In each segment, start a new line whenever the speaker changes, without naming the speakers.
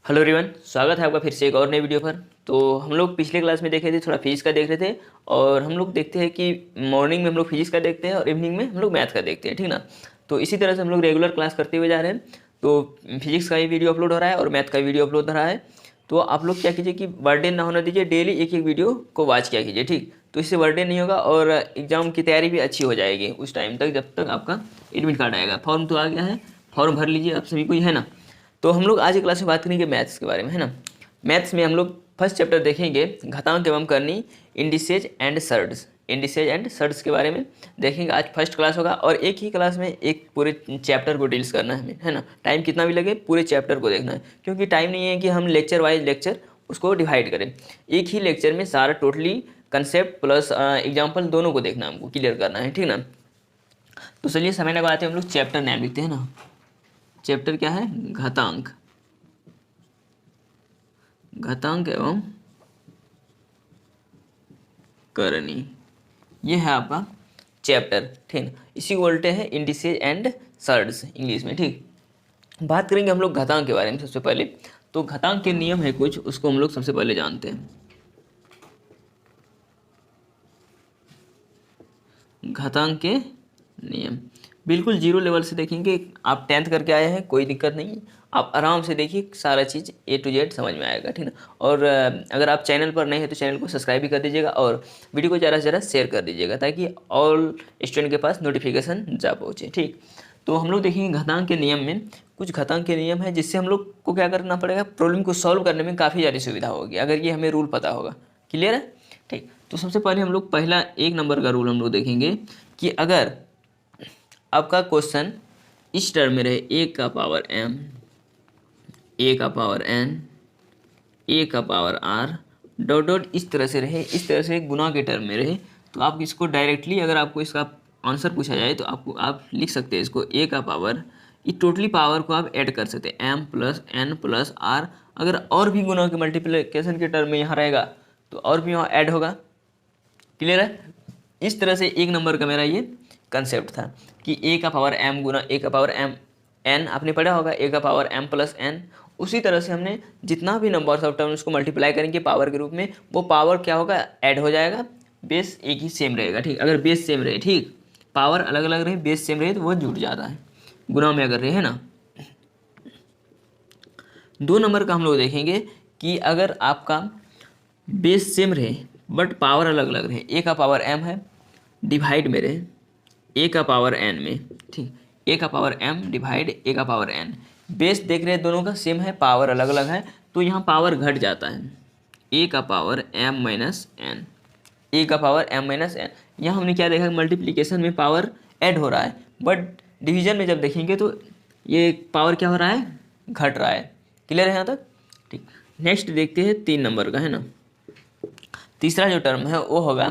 Hello everyone, स्वागत है आपका फिर से एक और नई वीडियो पर। तो हम लोग पिछले क्लास में देखे थे, थोड़ा फिजिक्स का देख रहे थे। और हम लोग देखते हैं कि मॉर्निंग में हम लोग फिजिक्स का देखते हैं और इवनिंग में हम लोग मैथ का देखते हैं, ठीक ना। तो इसी तरह से हम लोग रेगुलर क्लास करते हुए जा रहे हैं। तो फिजिक्स का भी वीडियो अपलोड हो रहा है और मैथ का वीडियो अपलोड हो रहा है। तो आप लोग क्या कीजिए कि बर्डन ना होने दीजिए, डेली एक एक वीडियो को वॉच किया कीजिए, ठीक। तो इससे बर्डन नहीं होगा और एग्जाम की तैयारी भी अच्छी हो जाएगी उस टाइम तक, जब तक आपका एडमिट कार्ड आएगा। फॉर्म तो आ गया है, फॉर्म भर लीजिए आप सभी को, है ना। तो हम लोग आज की क्लास में बात करेंगे मैथ्स के बारे में, है ना। मैथ्स में हम लोग फर्स्ट चैप्टर देखेंगे घातांक एवं करनी, indices and surds. Indices and surds के बारे में देखेंगे। आज फर्स्ट क्लास होगा और एक ही क्लास में एक पूरे चैप्टर को डील्स करना है हमें, है ना। टाइम कितना भी लगे पूरे चैप्टर को देखना है, क्योंकि टाइम नहीं है कि हम लेक्चर वाइज लेक्चर उसको डिवाइड करें। एक ही लेक्चर में सारा टोटली कंसेप्ट प्लस एग्जाम्पल दोनों को देखना, हमको क्लियर करना है, ठीक ना। तो चलिए समय लगाते हैं, हम लोग चैप्टर नाम लिखते हैं ना। चैप्टर क्या है? घातांक, घातांक एवं करनी, ये है आपका चैप्टर, ठीक। इसी को बोलते हैं इंडिसेज एंड सर्ड्स इंग्लिश में, ठीक। बात करेंगे हम लोग घातांक के बारे में सबसे पहले। तो घातांक के नियम है कुछ, उसको हम लोग सबसे पहले जानते हैं। घातांक के नियम बिल्कुल जीरो लेवल से देखेंगे। आप 10th करके आए हैं, कोई दिक्कत नहीं है, आप आराम से देखिए, सारा चीज़ A to Z समझ में आएगा, ठीक ना। और अगर आप चैनल पर नए हैं तो चैनल को सब्सक्राइब भी कर दीजिएगा और वीडियो को ज़्यादा से ज़्यादा शेयर कर दीजिएगा, ताकि ऑल स्टूडेंट के पास नोटिफिकेशन जा पहुँचे, ठीक। तो हम लोग देखेंगे घातांक के नियम में कुछ घातांक के नियम है, जिससे हम लोग को क्या करना पड़ेगा, प्रॉब्लम को सॉल्व करने में काफ़ी ज़्यादा सुविधा होगी अगर ये हमें रूल पता होगा। क्लियर है, ठीक। तो सबसे पहले हम लोग पहला 1 नंबर का रूल हम लोग देखेंगे कि अगर आपका क्वेश्चन इस टर्म में रहे a का पावर m, a का पावर n, a का पावर r डॉट डॉट इस तरह से रहे, इस तरह से गुना के टर्म में रहे, तो आप इसको डायरेक्टली, अगर आपको इसका आंसर पूछा जाए तो आप लिख सकते हैं इसको a का पावर, ये टोटली पावर को आप ऐड कर सकते हैं m plus n plus r। अगर और भी गुना के मल्टीप्लिकेशन के टर्म में यहाँ रहेगा तो और भी यहाँ ऐड होगा। क्लियर है। इस तरह से 1 नंबर का मेरा ये कंसेप्ट था कि a का पावर m गुना a का पावर m n, आपने पढ़ा होगा a का पावर m प्लस n। उसी तरह से हमने जितना भी नंबर्स ऑफ टर्म उसको मल्टीप्लाई करेंगे पावर के रूप में, वो पावर क्या होगा, ऐड हो जाएगा। बेस एक ही सेम रहेगा, ठीक। अगर बेस सेम रहे, ठीक, पावर अलग अलग रहे, बेस सेम रहे तो वो जुड़ जाता है गुना में अगर रहे, है ना। 2 नंबर का हम लोग देखेंगे कि अगर आपका बेस सेम रहे बट पावर अलग अलग रहे, a का पावर m है, डिवाइड में रहे a का पावर n में, ठीक। a का पावर m डिवाइड a का पावर n, बेस देख रहे हैं दोनों का सेम है, पावर अलग अलग है, तो यहाँ पावर घट जाता है। a का power m minus n, a का पावर m माइनस n। यहाँ हमने क्या देखा, मल्टीप्लिकेशन में पावर ऐड हो रहा है, बट डिवीजन में जब देखेंगे तो ये पावर क्या हो रहा है, घट रहा है। क्लियर है यहाँ तक, ठीक। नेक्स्ट देखते हैं 3 नंबर का, है ना। तीसरा जो टर्म है वो होगा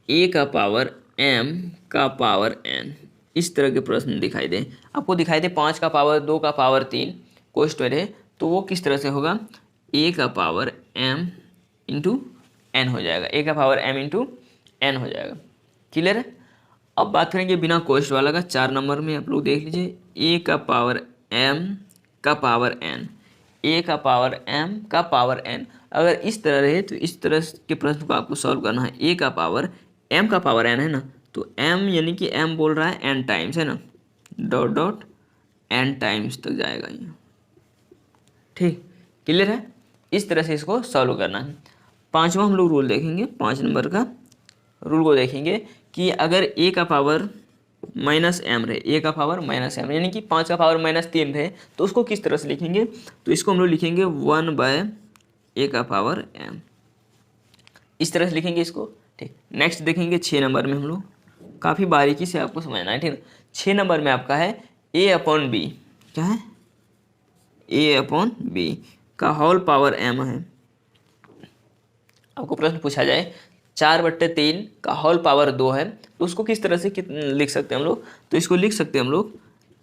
a का पावर m का पावर n। इस तरह के प्रश्न दिखाई दे, आपको दिखाई दे 5 का पावर 2 का पावर 3 कोष्ट में रहे, तो वो किस तरह से होगा, a का पावर m इंटू n हो जाएगा, a का पावर m इंटू n हो जाएगा। क्लियर है। अब बात करेंगे बिना कोष्ट वाला का, 4 नंबर में आप लोग देख लीजिए, a का पावर m का पावर n, a का पावर m का पावर n। अगर इस तरह रहे तो इस तरह के प्रश्न को आपको सॉल्व करना है। a का पावर m का पावर n है ना, तो m यानी कि m बोल रहा है n टाइम्स, है ना, डॉट डॉट n टाइम्स तक जाएगा ये, ठीक। क्लियर है। इस तरह से इसको सॉल्व करना है। 5वां हम लोग रूल देखेंगे, 5 नंबर का रूल को देखेंगे कि अगर a का पावर माइनस m रहे, a का पावर माइनस m यानी कि 5 का पावर -3 रहे, तो उसको किस तरह से लिखेंगे, तो इसको हम लोग लिखेंगे 1/a का पावर m, इस तरह से लिखेंगे इसको, ठीक। नेक्स्ट देखेंगे 6 नंबर में, हम लोग काफ़ी बारीकी से आपको समझना है, ठीक। 6 नंबर में आपका है a/b, क्या है, a/b का होल पावर m है। आपको प्रश्न पूछा जाए 4/3 का होल पावर 2 है, तो उसको किस तरह से लिख सकते हैं हम लोग, तो इसको लिख सकते हैं हम लोग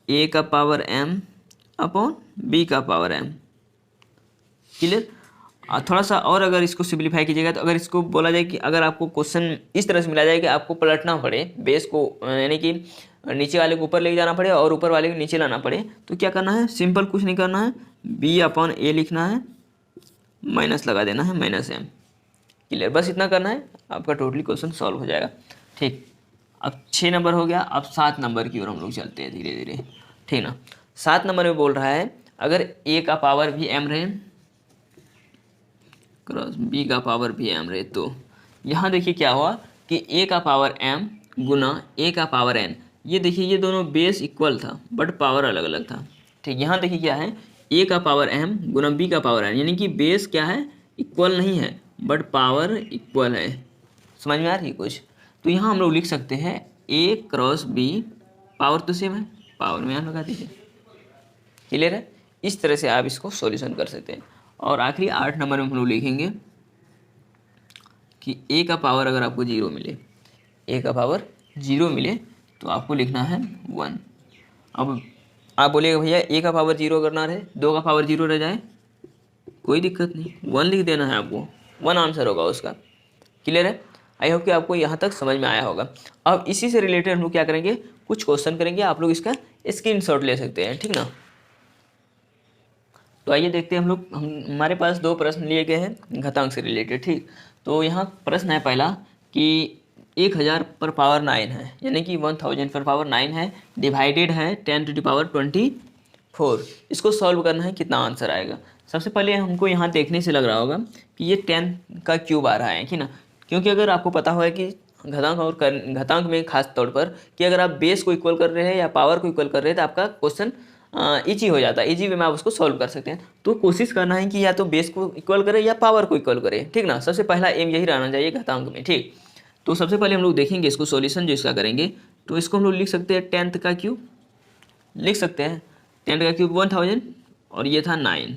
a का पावर m अपॉन b का पावर m। क्लियर। थोड़ा सा और अगर इसको सिंप्लीफाई कीजिएगा, तो अगर इसको बोला जाए कि अगर आपको क्वेश्चन इस तरह से मिला जाए कि आपको पलटना पड़े बेस को, यानी कि नीचे वाले को ऊपर लेके जाना पड़े और ऊपर वाले को नीचे लाना पड़े, तो क्या करना है, सिंपल कुछ नहीं करना है, बी अपॉन ए लिखना है, माइनस लगा देना है -m। क्लियर, बस इतना करना है, आपका टोटली क्वेश्चन सॉल्व हो जाएगा। ठीक, अब 6 नंबर हो गया। अब 7 नंबर की ओर हम लोग चलते हैं धीरे धीरे, ठीक ना। 7 नंबर में बोल रहा है अगर a का पावर भी m रहे क्रॉस b का पावर भी m रहे, तो यहाँ देखिए क्या हुआ कि a का पावर m गुना a का पावर n, ये देखिए ये दोनों बेस इक्वल था बट पावर अलग अलग था। ठीक, यहाँ देखिए क्या है, a का पावर m गुना b का पावर n, यानी कि बेस क्या है, इक्वल नहीं है बट पावर इक्वल है। समझ में आ रही है कुछ? तो यहाँ हम लोग लिख सकते हैं a क्रॉस b, पावर तो सेम है, पावर में यहाँ लगा दीजिए। क्लियर है? इस तरह से आप इसको सॉल्यूशन कर सकते हैं। और आखिरी 8 नंबर में हम लोग लिखेंगे कि a का पावर अगर आपको 0 मिले, a का पावर 0 मिले तो आपको लिखना है 1। अब आप बोलिएगा भैया a का पावर 0 अगर ना रहे, 2 का पावर 0 रह जाए, कोई दिक्कत नहीं, 1 लिख देना है आपको, 1 आंसर होगा उसका। क्लियर है? आई होप कि आपको यहाँ तक समझ में आया होगा। अब इसी से रिलेटेड हम लोग क्या करेंगे, कुछ क्वेश्चन करेंगे, आप लोग इसका स्क्रीनशॉट ले सकते हैं, ठीक ना। तो आइए देखते हैं हम लोग, हमारे पास 2 प्रश्न लिए गए हैं घातांक से रिलेटेड। ठीक, तो यहाँ प्रश्न है पहला कि 1000 पर पावर 9 है, यानी कि 1000 पर पावर 9 है, डिवाइडेड है 10 टू द पावर 24। इसको सॉल्व करना है, कितना आंसर आएगा। सबसे पहले हमको यहाँ देखने से लग रहा होगा कि ये 10 का क्यूब आ रहा है, कि ना, क्योंकि अगर आपको पता हो कि घातांक और घातांक में खास तौर पर कि अगर आप बेस को इक्वल कर रहे हैं या पावर को इक्वल कर रहे हैं तो आपका क्वेश्चन इजी हो जाता है, इजी वे में आप उसको सॉल्व कर सकते हैं। तो कोशिश करना है कि या तो बेस को इक्वल करें या पावर को इक्वल करें, ठीक ना। सबसे पहला एम यही रहना चाहिए घातांक में। ठीक, तो सबसे पहले हम लोग देखेंगे इसको सॉल्यूशन जो इसका करेंगे, तो इसको हम लोग लिख सकते हैं 10th का क्यूब, लिख सकते हैं 10 का क्यूब 1000 और ये था 9,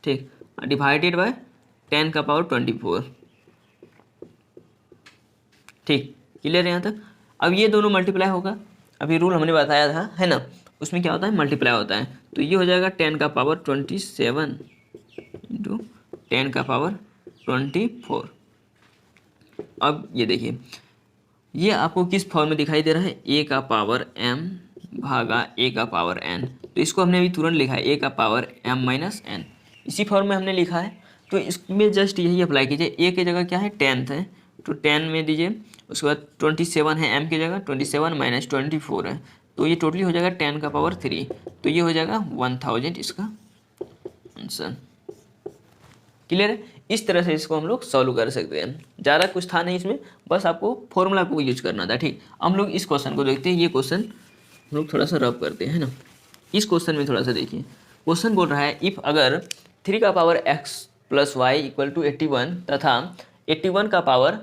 ठीक, डिवाइडेड बाय 10 का पावर 24। ठीक, क्लियर है यहाँ तक। अब ये दोनों मल्टीप्लाई होगा, अभी रूल हमने बताया था, है ना, उसमें क्या होता है, मल्टीप्लाई होता है। तो ये हो जाएगा 10 का पावर 27 इंटू 10 का पावर 24। अब ये देखिए, ये आपको किस फॉर्म में दिखाई दे रहा है, a का पावर m भागा a का पावर n। तो इसको हमने अभी तुरंत लिखा है a का पावर m माइनस n, इसी फॉर्म में हमने लिखा है। तो इसमें जस्ट यही अप्लाई कीजिए, a की जगह क्या है 10th है, तो 10 में दीजिए, उसके बाद 27 है m की जगह, 27 माइनस 24 है, तो ये टोटली हो जाएगा 10 का पावर 3, तो ये हो जाएगा 1000 इसका आंसर। क्लियर है? इस तरह से इसको हम लोग सॉल्व कर सकते हैं, ज़्यादा कुछ था नहीं इसमें, बस आपको फॉर्मूला को यूज करना था। ठीक, हम लोग इस क्वेश्चन को देखते हैं, ये क्वेश्चन हम लोग थोड़ा सा रब करते हैं ना। इस क्वेश्चन में थोड़ा सा देखिए, क्वेश्चन बोल रहा है इफ़ अगर 3 का power x plus y equal to 81 तथा 81 का power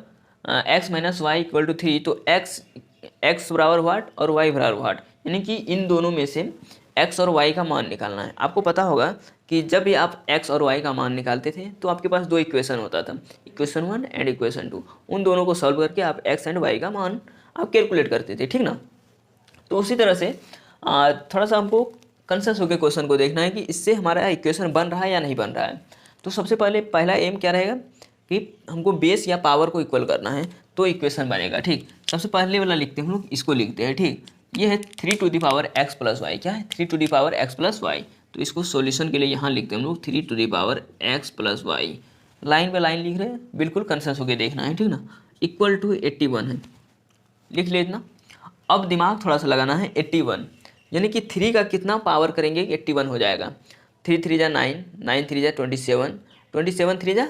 x minus y equal to 3, तो x बराबर वाट और y बराबर वाट, यानी कि इन दोनों में से x और y का मान निकालना है। आपको पता होगा कि जब भी आप x और y का मान निकालते थे तो आपके पास 2 इक्वेशन होता था, इक्वेशन 1 एंड इक्वेशन 2। उन दोनों को सॉल्व करके आप x एंड y का मान आप कैलकुलेट करते थे, ठीक ना। तो उसी तरह से थोड़ा सा हमको कंसेंस होकर क्वेश्चन को देखना है कि इससे हमारा इक्वेशन बन रहा है या नहीं बन रहा है। तो सबसे पहले पहला एम क्या रहेगा कि हमको बेस या पावर को इक्वल करना है, तो इक्वेशन बनेगा। ठीक, सबसे पहले वाला लिखते हैं हम लोग, इसको लिखते हैं। ठीक, ये है 3 to the power x plus y, क्या है 3 to the power x plus y. तो इसको सॉल्यूशन के लिए यहाँ लिखते हैं हम लोग 3 to the power x plus y, line by line लिख रहे हैं, बिल्कुल कंसेंस होकर देखना है, ठीक ना। इक्वल टू 81 है, लिख लेना। अब दिमाग थोड़ा सा लगाना है, 81 यानी कि 3 का कितना पावर करेंगे 81 हो जाएगा। 3 3 जा 9, 9 3 जा 27, 27 3 जा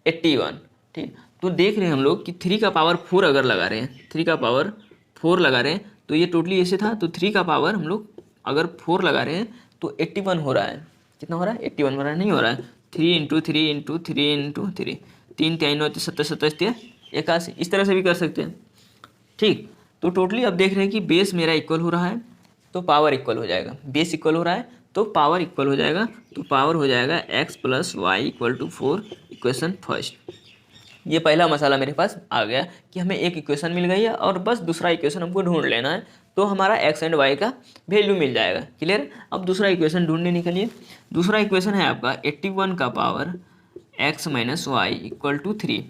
81। ठीक, तो देख रहे हैं हम लोग कि 3 का पावर 4 अगर लगा रहे हैं, 3 का पावर 4 लगा रहे हैं, तो ये टोटली ऐसे था, तो 3 का पावर हम लोग अगर 4 लगा रहे हैं तो 81 हो रहा है। कितना हो रहा है, 81 हो रहा है, नहीं हो रहा है, 3 इंटू 3 इंटू 3 इंटू 3, 3 3 9 70 70 81, इस तरह से भी कर सकते हैं। ठीक, तो टोटली अब देख रहे हैं कि बेस मेरा इक्वल हो रहा है तो पावर इक्वल हो जाएगा, बेस इक्वल हो रहा है तो पावर इक्वल हो जाएगा, तो पावर हो जाएगा x plus y equal to 4, equation first. ये पहला मसाला मेरे पास आ गया कि हमें एक इक्वेशन मिल गई है और बस दूसरा इक्वेशन हमको ढूंढ लेना है, तो हमारा x एंड y का वैल्यू मिल जाएगा। क्लियर? अब दूसरा इक्वेशन ढूंढने निकलिए। दूसरा इक्वेशन है आपका 81 का power x minus y equal to 3,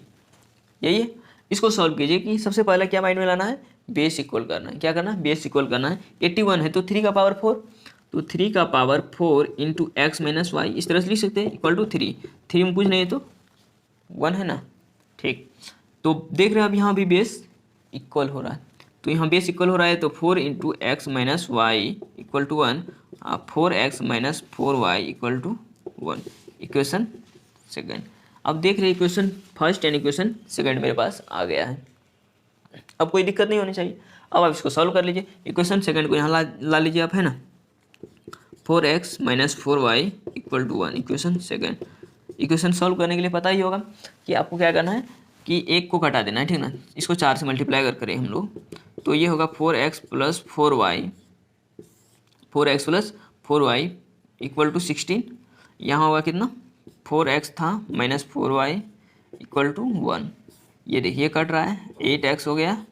यही है। इसको सॉल्व कीजिए कि सबसे पहले क्या माइंड में लाना है, बेस इक्वल करना है। क्या करना है, बेस इक्वल करना है। 81 है तो 3 का पावर 4, तो 3 का power 4 into x minus y इस तरह से लिख सकते हैं इक्वल टू 3 में कुछ नहीं है तो 1 है ना। ठीक, तो देख रहे हैं अब यहाँ भी बेस इक्वल हो रहा है, तो यहाँ बेस इक्वल हो रहा है तो 4 into x minus y equal to 1, 4x minus 4y equal to 1, equation second. अब देख रहे equation first and equation second मेरे पास आ गया है, अब कोई दिक्कत नहीं होनी चाहिए। अब आप इसको सॉल्व कर लीजिए, इक्वेशन सेकेंड को यहाँ ला लीजिए आप, है ना। 4x minus 4y equal to 1, equation second. Equation solve करने के लिए पता ही होगा कि आपको क्या करना है कि एक को घटा देना है, ठीक ना। इसको 4 से मल्टीप्लाई करें हम लोग तो ये होगा 4x plus 4y, 4x plus 4y equal to 16। यहाँ होगा कितना, 4x था माइनस 4y इक्वल टू 1। ये देखिए कट रहा है, 8x हो गया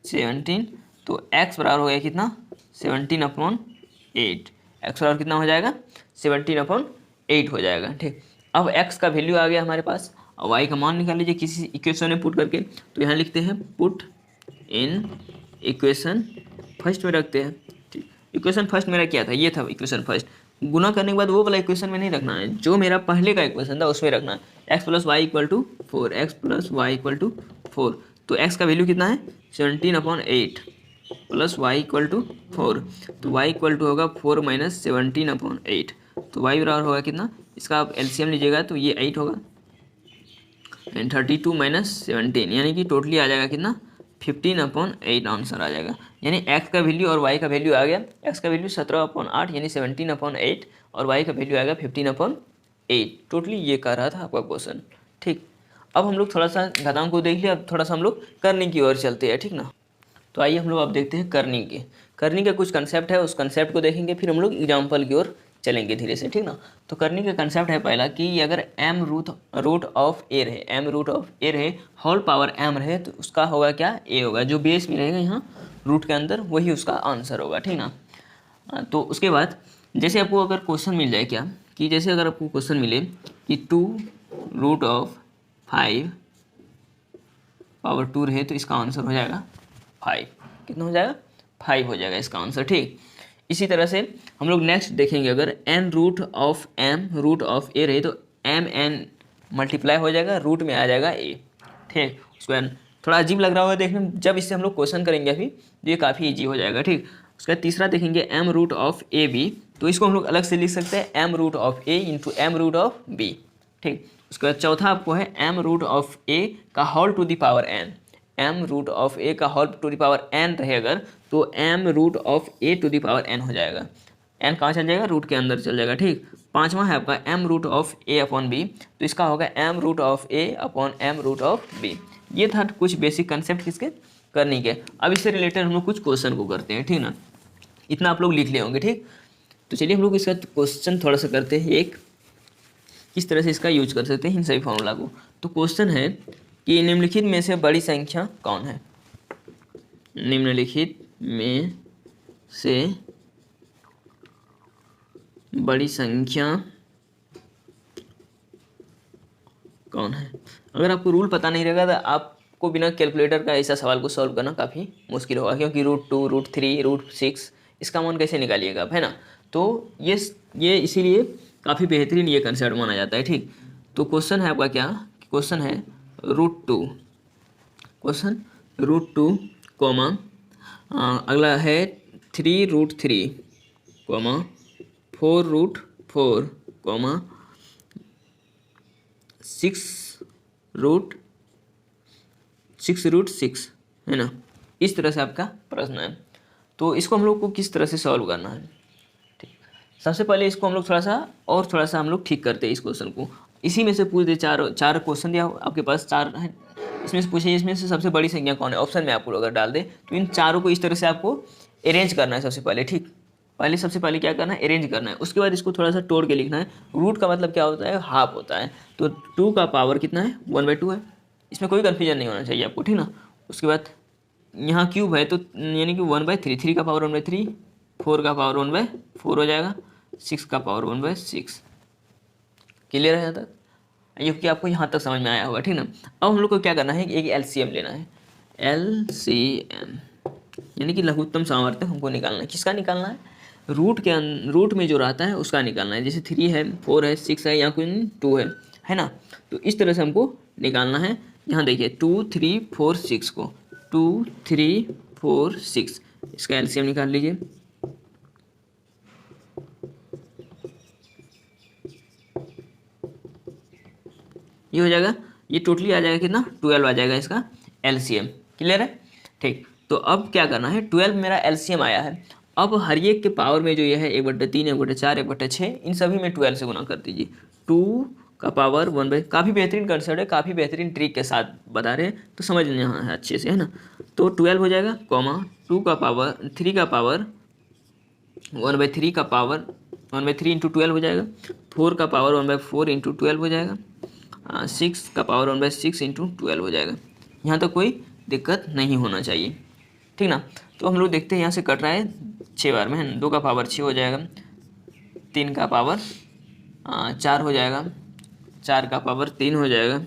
17, तो x बराबर हो गया कितना 17/8। x बराबर कितना हो जाएगा 17/8 हो जाएगा। ठीक, अब x का वैल्यू आ गया हमारे पास, और y का मान निकाल लीजिए किसी इक्वेशन में पुट करके। तो यहाँ लिखते हैं पुट इन इक्वेशन फर्स्ट में रखते हैं। ठीक, इक्वेशन फर्स्ट मेरा क्या था, ये था इक्वेशन फर्स्ट। गुना करने के बाद वो वाला इक्वेशन में नहीं रखना है, जो मेरा पहले का इक्वेशन था उसमें रखना है। x plus y equal to 4, x plus y equal to 4, तो x का वैल्यू कितना है 17/8 प्लस वाई इक्वल टू 4, तो y इक्वल टू होगा 4 माइनस 17/8, तो y बराबर होगा कितना, इसका आप एलसीएम लीजिएगा तो ये 8 होगा, एंड 32 माइनस 17 यानी कि टोटली आ जाएगा कितना 15/8 आंसर आ जाएगा। यानी x का वैल्यू और y का वैल्यू आ गया, x का वैल्यू 17/8 यानी 17/8 और y का वैल्यू आएगा 15/8। टोटली ये कह रहा था आपका क्वेश्चन। ठीक, अब हम लोग थोड़ा सा घातांक को देख लिया, अब थोड़ा सा हम लोग करने की ओर चलते हैं, ठीक ना। तो आइए हम लोग अब देखते हैं करनी का कुछ कंसेप्ट है, उस कंसेप्ट को देखेंगे, फिर हम लोग एग्जाम्पल की ओर चलेंगे धीरे से, ठीक ना। तो करनी का कंसेप्ट है पहला कि अगर m रूट ऑफ ए रहे, m रूट ऑफ ए रहे, होल पावर m रहे, तो उसका होगा क्या, a होगा, जो बेस में रहेगा यहाँ रूट के अंदर वही उसका आंसर होगा, ठीक ना। तो उसके बाद जैसे आपको अगर क्वेश्चन मिल जाए क्या, कि जैसे अगर आपको क्वेश्चन मिले कि 2 रूट ऑफ 5 पावर 2 रहे, तो इसका आंसर हो जाएगा 5। कितना हो जाएगा 5 हो जाएगा इसका आंसर। ठीक, इसी तरह से हम लोग नेक्स्ट देखेंगे, अगर n रूट ऑफ a रहे तो mn मल्टीप्लाई हो जाएगा, रूट में आ जाएगा a। ठीक, उसके बाद थोड़ा अजीब लग रहा होगा देखने में, जब इससे हम लोग क्वेश्चन करेंगे अभी तो ये काफ़ी इजी हो जाएगा। ठीक, उसके बाद तीसरा देखेंगे m root of a b, तो इसको हम लोग अलग से लिख सकते हैं m root of a into m root of b। ठीक, उसके बाद चौथा आपको है m रूट ऑफ a का whole to the power n, m root of a का whole to the power n रहे अगर, तो m root of a to the power n हो जाएगा। n कहाँ चल जाएगा, रूट के अंदर चल जाएगा। ठीक, पांचवा है आपका m root of a upon b, तो इसका होगा m root of a upon m root of b। ये था कुछ बेसिक कंसेप्ट किसके, करने के। अब इससे रिलेटेड हम लोग कुछ क्वेश्चन को करते हैं, ठीक ना। इतना आप लोग लिख ले होंगे। ठीक, तो चलिए हम लोग इसका क्वेश्चन थोड़ा सा करते हैं, एक किस तरह से इसका यूज कर सकते हैं इन सभी फॉर्मूला को। तो क्वेश्चन है कि निम्नलिखित में से बड़ी संख्या कौन है, निम्नलिखित में से बड़ी संख्या कौन है। अगर आपको रूल पता नहीं रहेगा तो आपको बिना कैलकुलेटर का ऐसा सवाल को सॉल्व करना काफ़ी मुश्किल होगा, क्योंकि √2, √3, √6 इसका मान कैसे निकालिएगा आप, है ना। तो ये इसीलिए काफ़ी बेहतरीन ये कंसेप्ट माना जाता है। ठीक, तो क्वेश्चन है आपका क्या, क्वेश्चन है √2 कॉमा अगला है 3√3 कॉमा 4√4 कॉमा 6√6 है ना। इस तरह से आपका प्रश्न है, तो इसको हम लोग को किस तरह से सॉल्व करना है। ठीक, सबसे पहले इसको हम लोग थोड़ा सा हम लोग ठीक करते हैं इस क्वेश्चन को। इसी में से पूछते चार क्वेश्चन दिया आपके पास, 4 है, इसमें से पूछे इसमें से सबसे बड़ी संख्या कौन है, ऑप्शन में आपको अगर डाल दे तो इन चारों को इस तरह से आपको अरेंज करना है सबसे पहले। ठीक, सबसे पहले क्या करना है, अरेंज करना है। उसके बाद इसको थोड़ा सा तोड़ के लिखना है। रूट का मतलब क्या होता है, हाफ होता है, तो 2 का पावर कितना है 1/2 है, इसमें कोई कन्फ्यूजन नहीं होना चाहिए आपको, ठीक ना। उसके बाद यहाँ क्यूब है तो यानी कि 1/3, 3 का पावर 1/3, 4 का पावर 1/4 हो जाएगा, 6 का पावर 1/6। क्लियर है यहाँ तक, ये कि आपको यहाँ तक समझ में आया होगा, ठीक ना। अब हम लोग को क्या करना है, एक एलसीएम लेना है, एलसीएम यानी कि लघुत्तम सामर्थ्य हमको निकालना है। किसका निकालना है, रूट में जो रहता है उसका निकालना है। जैसे 3 है, 4 है, 6 है या कोई 2 है ना। तो इस तरह से हमको निकालना है। यहाँ देखिए 2 3 4 6 को 2 3 4 6 इसका एलसीएम निकाल लीजिए। ये हो जाएगा, ये टोटली आ जाएगा कितना, 12 आ जाएगा इसका एलसीएम। क्लियर है? ठीक, तो अब क्या करना है, 12 मेरा एलसीएम आया है। अब हर एक के पावर में जो ये है 1/3, 1/4, 1/6, इन सभी में 12 से गुना कर दीजिए। 2 का पावर 1/, काफ़ी बेहतरीन कंसेप्ट है, काफ़ी बेहतरीन ट्रिक के साथ बता रहे हैं, तो समझ लेना है अच्छे से, है ना। तो 12 हो जाएगा, कॉमा 2 का पावर 3 का पावर 1/3 का पावर 1/3 इंटू 12 हो जाएगा। 4 का पावर 1/4 इंटू 12 हो जाएगा। 6 का पावर 1/6 इंटू 12 हो जाएगा। यहाँ तक कोई दिक्कत नहीं होना चाहिए, ठीक ना। तो हम लोग देखते हैं यहाँ से कट रहा है 6 बार में, है ना। 2 का पावर 6 हो जाएगा, 3 का पावर 4 हो जाएगा, 4 का पावर 3 हो जाएगा,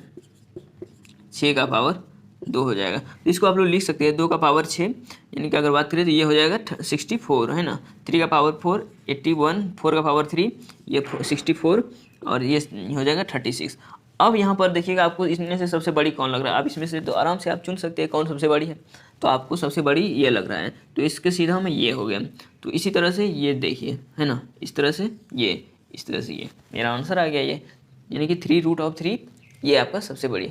6 का पावर 2 हो जाएगा। तो इसको आप लोग लिख सकते हैं 2 का पावर 6, यानी कि अगर बात करें तो ये हो जाएगा 64, है ना। 3 का पावर 4 81, 4 का पावर 3 ये 64 और ये हो जाएगा 36। अब यहाँ पर देखिएगा आपको इसमें से सबसे बड़ी कौन लग रहा है। आप इसमें से तो आराम से आप चुन सकते हैं कौन सबसे बड़ी है। तो आपको सबसे बड़ी ये लग रहा है, तो इसके सीधा में ये हो गया। तो इसी तरह से ये देखिए, है ना, इस तरह से ये, इस तरह से ये, मेरा आंसर आ गया ये, यानी कि 3√3 ये आपका सबसे बड़ी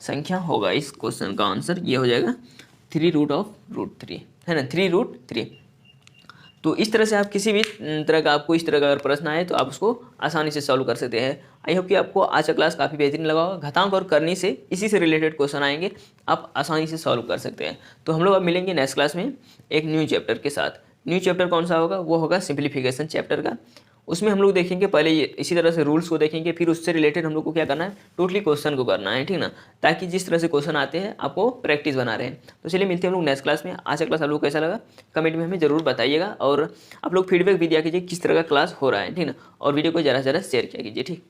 संख्या होगा। इस क्वेश्चन का आंसर ये हो जाएगा 3√3, है ना, 3√3। तो इस तरह से आप किसी भी तरह का, आपको इस तरह का अगर प्रश्न आए तो आप उसको आसानी से सॉल्व कर सकते हैं। आई होप कि आपको आज का क्लास काफ़ी बेहतरीन लगा होगा। घातांक और करनी से इसी से रिलेटेड क्वेश्चन आएंगे, आप आसानी से सॉल्व कर सकते हैं। तो हम लोग अब मिलेंगे नेक्स्ट क्लास में एक न्यू चैप्टर के साथ। न्यू चैप्टर कौन सा होगा, वो होगा सिंप्लीफिकेशन चैप्टर का। उसमें हम लोग देखेंगे पहले इसी तरह से रूल्स को देखेंगे, फिर उससे रिलेटेड हम लोग को क्या करना है, टोटली क्वेश्चन को करना है, ठीक ना, ताकि जिस तरह से क्वेश्चन आते हैं आपको प्रैक्टिस बना रहे हैं। तो चलिए मिलते हैं हम लोग नेक्स्ट क्लास में। आज का क्लास आप लोग कैसा लगा कमेंट में हमें जरूर बताइएगा, और आप लोग फीडबैक भी दिया कीजिए किस तरह का क्लास हो रहा है, ठीक ना, और वीडियो को ज़्यादा से ज़्यादा शेयर किया कीजिए, ठीक।